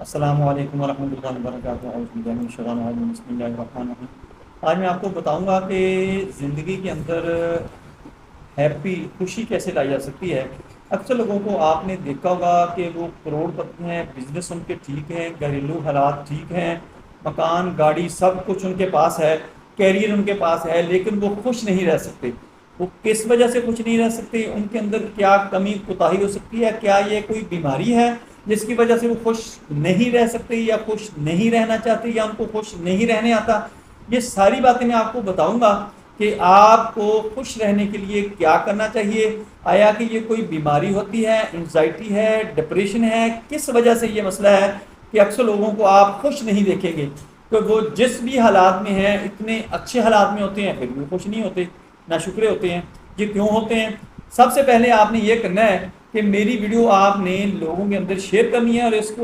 السلام علیکم ورحمۃ اللہ وبرکاتہ، اعوذ باللہ من الشیطان الرجیم، بسم اللہ الرحمن الرحیم۔ آج میں آپ کو بتاؤں گا کہ زندگی کے اندر خوشی کیسے لائی جا سکتی ہے۔ اکثر لوگوں کو آپ نے دیکھا ہوگا کہ وہ کروڑ پتی ہیں، بزنس ان کے ٹھیک ہیں، گھریلو حالات ٹھیک ہیں، مکان گاڑی سب کچھ ان کے پاس ہے، کیریئر ان کے پاس ہے، لیکن وہ خوش نہیں رہ سکتے۔ وہ کس وجہ سے خوش نہیں رہ سکتے؟ ان کے اندر کیا کمی کوتاہی ہو سکتی ہے؟ کیا یہ کوئی بیماری ہے جس کی وجہ سے وہ خوش نہیں رہ سکتے، یا خوش نہیں رہنا چاہتے، یا ان کو خوش نہیں رہنے آتا؟ یہ ساری باتیں میں آپ کو بتاؤں گا کہ آپ کو خوش رہنے کے لیے کیا کرنا چاہیے۔ آیا کہ یہ کوئی بیماری ہوتی ہے، انزائٹی ہے، ڈپریشن ہے؟ کس وجہ سے یہ مسئلہ ہے کہ اکثر لوگوں کو آپ خوش نہیں دیکھیں گے؟ کہ وہ جس بھی حالات میں ہیں، اتنے اچھے حالات میں ہوتے ہیں، پھر بھی خوش نہیں ہوتے، ناشکرے ہوتے ہیں۔ یہ کیوں ہوتے ہیں؟ سب سے پہلے آپ نے یہ کرنا ہے کہ میری ویڈیو آپ نے لوگوں کے اندر شیئر کرنی ہے، اور اس کو